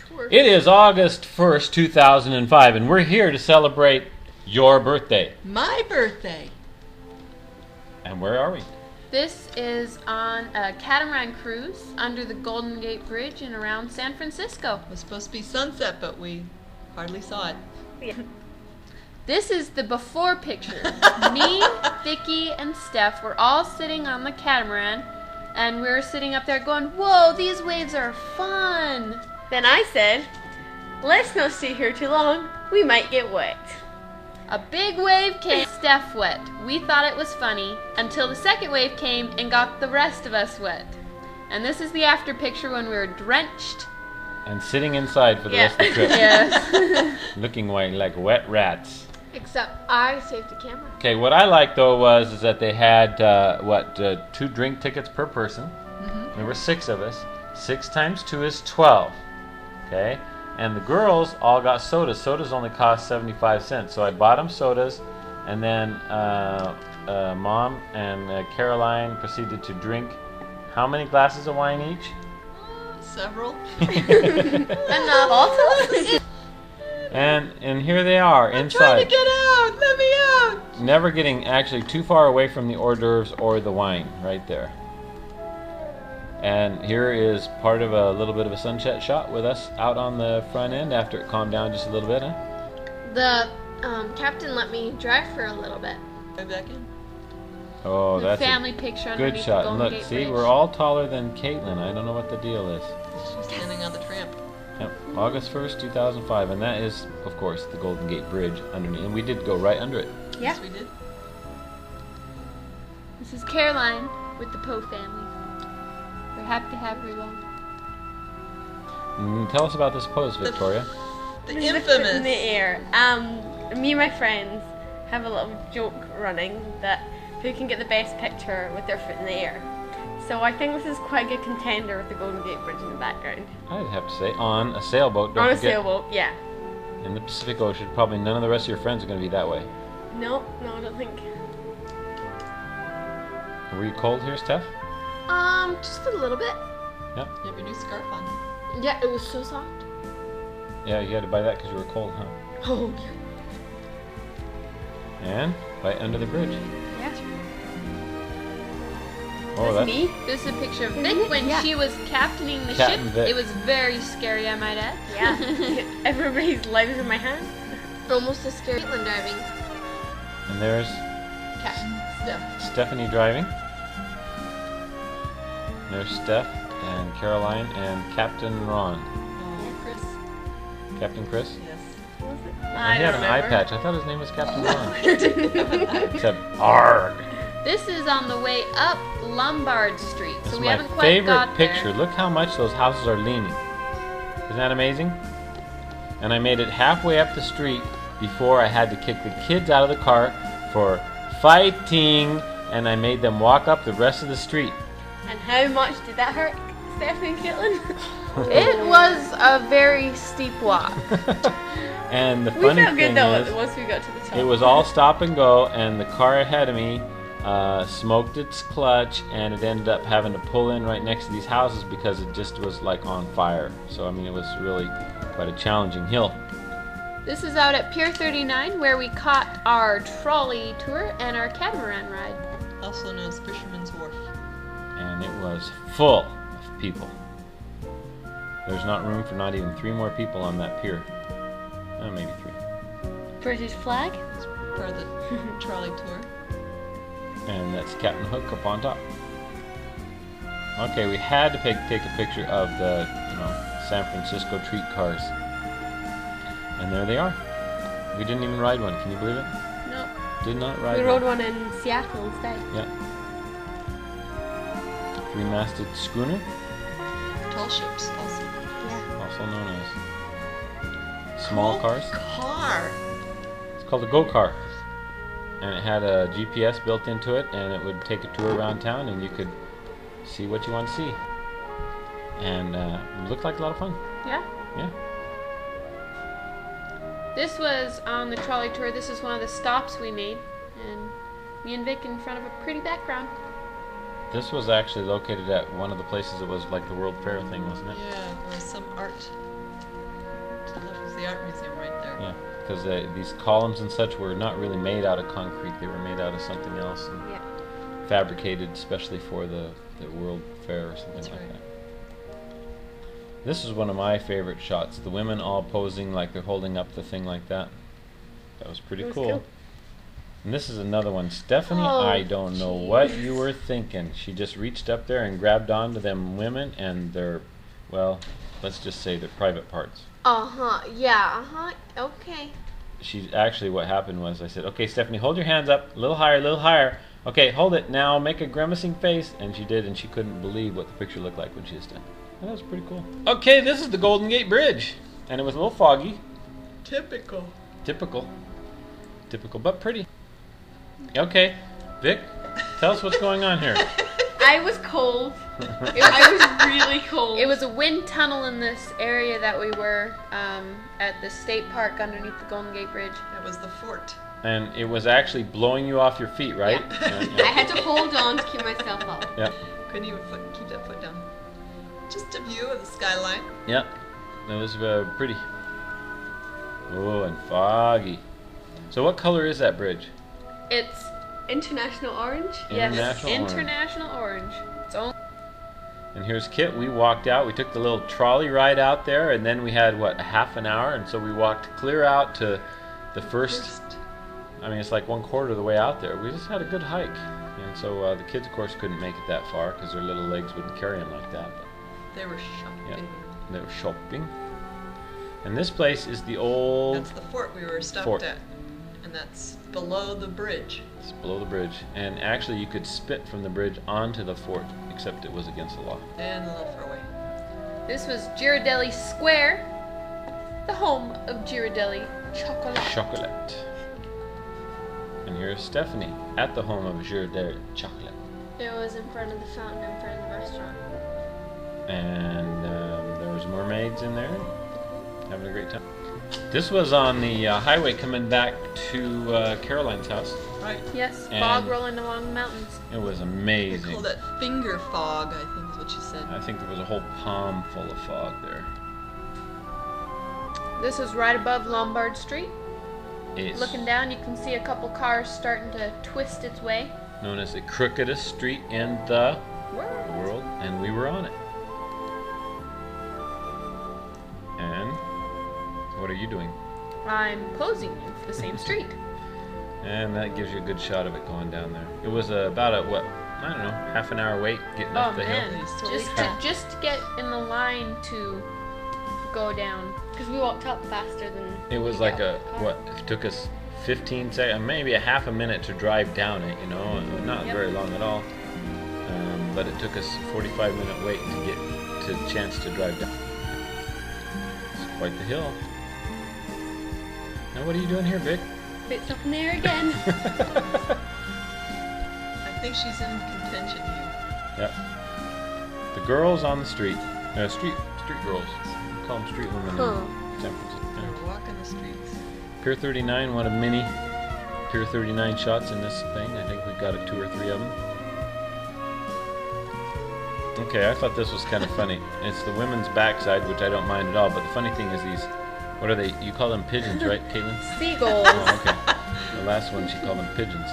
tour. It is August 1st, 2005, and we're here to celebrate your birthday. My birthday. And where are we? This is on a catamaran cruise under the Golden Gate Bridge and around San Francisco. It was supposed to be sunset, but we hardly saw it. Yeah. This is the before picture. Me, Vicky, and Steph were all sitting on the catamaran, and we were sitting up there going, "Whoa, these waves are fun!" Then I said, "Let's not stay here too long. We might get wet." A big wave came, Steph wet. We thought it was funny until the second wave came and got the rest of us wet. And this is the after picture when we were drenched. And sitting inside for the rest of the trip. Yes. Looking like wet rats. Except I saved the camera. Okay, what I liked though was that they had 2 drink tickets per person. Mm-hmm. There were 6 of us. 6 times 2 is 12. Okay, and the girls all got sodas. Sodas only cost 75 cents, so I bought them sodas, and then Mom and Caroline proceeded to drink how many glasses of wine each? Several. Enough. Also? And here they are I'm inside. trying to get out. Let me out. Never getting actually too far away from the hors d'oeuvres or the wine, right there. And here is part of a little bit of a sunset shot with us out on the front end after it calmed down just a little bit, huh? The captain let me drive for a little bit. Go back in. Oh, The that's family a picture good underneath shot. the And Golden look, Gate see, Bridge. we're all taller than Kaitlin. I don't know what the deal is. She's standing on the tramp. Yep, August 1st, 2005, and that is, of course, the Golden Gate Bridge underneath. And we did go right under it. Yeah. Yes, we did. This is Caroline with the Poe family. We're happy to have her along. Tell us about this pose, Victoria. The This is the foot infamous. in the air. Me and my friends have a little joke running that who can get the best picture with their foot in the air. So I think this is quite a good contender with the Golden Gate Bridge in the background. I'd have to say, on a sailboat. Don't On a forget, sailboat, yeah. in the Pacific Ocean, probably none of the rest of your friends are going to be that way. No, I don't think. Were you cold here, Steph? Just a little bit. You have your new scarf on. Yeah, it was so soft. Yeah, you had to buy that because you were cold, huh? Oh, And right under the bridge. yeah. Oh, That's me. This is a picture of Isn't Vic it? when Yeah. she was captaining the Captain ship. Vic. It was very scary, I might add. Yeah. Everybody's lives in my hand. Almost as scary as Kaitlin driving. And there's Captain Steph. Stephanie driving. There's Steph and Caroline and Captain Ron. Oh, Chris. Captain Chris? Yes. I he had don't an eye remember. patch. I thought his name was Captain Ron. You didn't have an eye. Except ARG. This is on the way up Lombard Street, This so is we my haven't quite favorite got picture. there. Look how much those houses are leaning. Isn't that amazing? And I made it halfway up the street before I had to kick the kids out of the car for fighting, and I made them walk up the rest of the street. And how much did that hurt, Stephanie and Kaitlin? It was a very steep walk. And the We funny felt thing good though is, once we got to the top. it was all stop and go, and the car ahead of me smoked its clutch, and it ended up having to pull in right next to these houses because it just was like on fire. So I mean, it was really quite a challenging hill. This is out at Pier 39 where we caught our trolley tour and our catamaran ride. Also known as Fisherman's Wharf. And it was full of people. There's not room for not even 3 more people on that pier. Maybe 3. British flag. It's part of the trolley tour. And that's Captain Hook up on top. Okay, we had to take a picture of the San Francisco treat cars. And there they are. We didn't even ride one. Can you believe it? No. Did not ride We one. rode one in Seattle instead. Yeah. 3-masted schooner, Tall ships also. Yeah. also known as small cars. Car. It's called a go-kart. And it had a GPS built into it, and it would take a tour around town, and you could see what you want to see. And it looked like a lot of fun. Yeah. Yeah. This was on the trolley tour. This is one of the stops we made. And me and Vic in front of a pretty background. This was actually located at one of the places that was like the World Fair thing, wasn't it? Yeah, there was some art the art museum right there. Yeah, because these columns and such were not really made out of concrete. They were made out of something else and Yeah. fabricated especially for the World Fair or something That's like right. that. This is one of my favorite shots. The women all posing like they're holding up the thing like that. That was pretty It was cool. cool. And this is another one. Stephanie, Oh, I don't know what jeez. you were thinking. She just reached up there and grabbed onto them women and their, well, let's just say their private parts. Yeah. Okay. She's actually, what happened was I said, okay, Stephanie, hold your hands up a little higher, a little higher. Okay, hold it now, make a grimacing face. And she did, and she couldn't believe what the picture looked like when she was done. And that was pretty cool. Okay, this is the Golden Gate Bridge. And it was a little foggy. Typical. Typical. Typical, but pretty. Okay, Vic, tell us what's going on here. I was cold. I was really cold. It was a wind tunnel in this area that we were at the state park underneath the Golden Gate Bridge. That was the fort. And it was actually blowing you off your feet, right? I had to hold on to keep myself up. Yeah. Couldn't even keep that foot down. Just a view of the skyline. Yeah, that was pretty. Oh, and foggy. So what color is that bridge? It's International orange? International orange. international orange. It's only And here's Kitt. We walked out. We took the little trolley ride out there, and then we had, what, a half an hour? And so we walked clear out to the first, I mean, it's like 1/4 of the way out there. We just had a good hike. And so the kids, of course, couldn't make it that far because their little legs wouldn't carry them like that. But They were shopping. they were shopping. And this place is the old, That's the fort we were stopped Fort. at. And that's below the bridge. it's below the bridge. And actually you could spit from the bridge onto the fort, except it was against the law. And a little far away. This was Ghirardelli Square, the home of Ghirardelli Chocolate. Chocolate. And here's Stephanie at the home of Ghirardelli Chocolate. It was in front of the fountain in front of the restaurant. And there was mermaids in there, having a great time. This was on the highway coming back to Caroline's house. Right. Yes, And- fog rolling along the mountains. It was They amazing. called it finger fog, I think is what she said. I think there was a whole palm full of fog there. This is right above Lombard Street. It's Looking down, you can see a couple cars starting to twist its way. known as the crookedest street in the world, and we were on it. And what are you doing? I'm posing in the same street. And that gives you a good shot of it going down there. It was about a, what, I don't know, half an hour wait getting Oh up the hill. man, Totally just to get in the line to go down. Because we walked up faster than. It was like a, what, it took us 15 seconds, maybe a half a minute to drive down it, you know, and not Yep. very long at all. But it took us a 45-minute wait to get to the chance to drive down. It's quite the hill. Now what are you doing here, Vic? Bits up in the air again. I think she's in contention here. Yep. The girls on the street, street girls. We call them street women in San Francisco. They're walking the streets. Pier 39, one of many Pier 39 shots in this thing. I think we've got 2 or 3 of them. Okay, I thought this was kind of funny. It's the women's backside, which I don't mind at all, but the funny thing is these, what are they? You call them pigeons, right, Kaitlin? Seagulls. Oh, okay. The last one, she called them pigeons.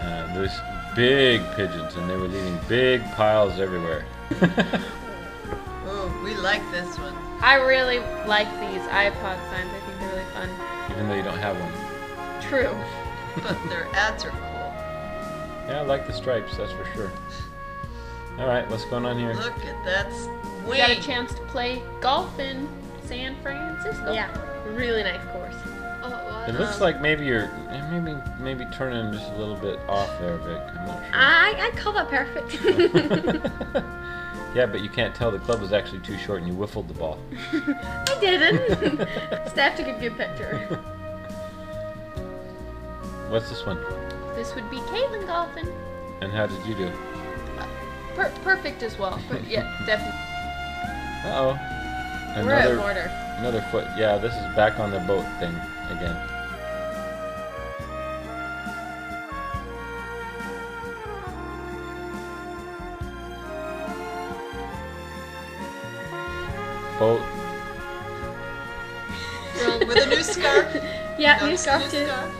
And those big pigeons, and they were leaving big piles everywhere. Oh, we like this one. I really like these iPod signs. I think they're really fun. Even though you don't have one. True. But their ads are cool. Yeah, I like the stripes, that's for sure. Alright, what's going on here? Look at that We got a wing. chance to play golf in San Francisco. Yeah, really nice course. Oh, it was. It looks like maybe you're maybe turning just a little bit off there, Vic. I'm not sure. I call that perfect. Yeah, but you can't tell the club was actually too short and you whiffled the ball. I didn't. Steph took a good picture. What's this one? This would be Kaitlin golfing. And how did you do? Perfect as well. Yeah, definitely. Uh-oh. We're at border. Another foot. Yeah, this is back on the boat thing again. Boat. With a new scarf. Yeah, No, new scarf new too. scarf.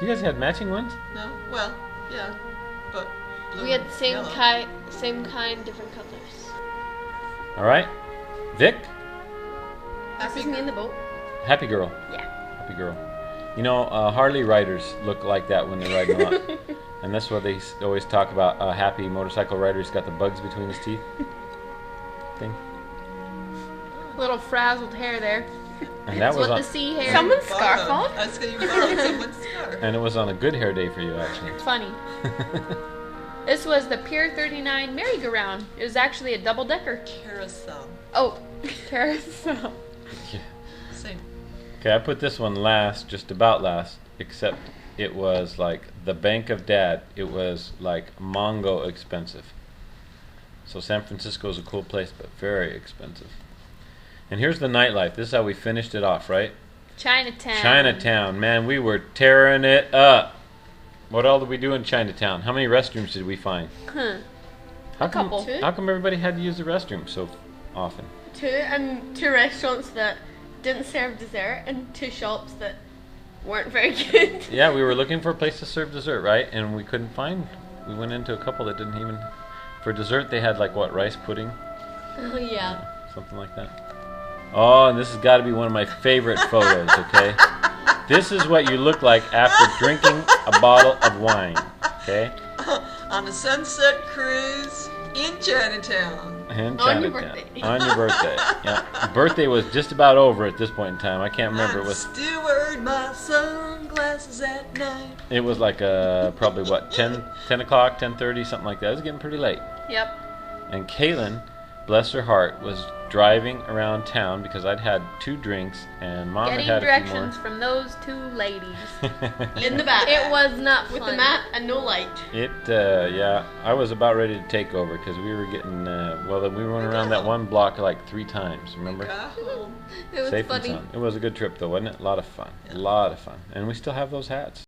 You guys had matching ones? No, well, yeah, but blue We had and the same yellow. same kind, different colors. All right. Vic, This is me in the boat. happy girl. Yeah. Happy girl. You know, Harley riders look like that when they're riding them up. And that's what they always talk about. A happy motorcycle rider's got the bugs between his teeth thing. Little frazzled hair there. And that That's was what on, the sea hair. Someone's scarf Borrowed. off. I was going to borrow someone's scarf. and it was on a good hair day for you, actually. It's funny. This was the Pier 39 merry-go-round. It was actually a double-decker. Carousel. Oh, carousel. Same. Okay, I put this one last, just about last, except it was like the Bank of Dad. It was like Mongo expensive. So San Francisco is a cool place, but very expensive. And here's the nightlife. This is how we finished it off, right? Chinatown. Chinatown, man, we were tearing it up. What all did we do in Chinatown? How many restrooms did we find? Huh. How come, couple. How come everybody had to use the restroom so often? Two restaurants that didn't serve dessert, and 2 shops that weren't very good. Yeah, we were looking for a place to serve dessert, right? And we couldn't find. We went into a couple that didn't even. For dessert, they had like what, rice pudding, Oh yeah. something like that. Oh, and this has got to be one of my favorite photos. Okay, this is what you look like after drinking a bottle of wine. Okay, On a sunset cruise in Chinatown. and On your Chinatown. birthday. On your birthday. Yeah, birthday was just about over at this point in time. I can't remember. It I'm was. still wearing my sunglasses at night. It was like probably what 10 o'clock, 10:30, something like that. It was getting pretty late. Yep. And Kaitlin, bless her heart, was driving around town because I'd had 2 drinks and Mom Getting had had a few more. directions from those 2 ladies. In the back. It was not with fun. the map and no light. Yeah, I was about ready to take over because we were getting, we went around that one block like 3 times, remember? Got home. It was Safe funny. and sound. It was a good trip though, wasn't it? A lot of fun. A lot of fun. And we still have those hats.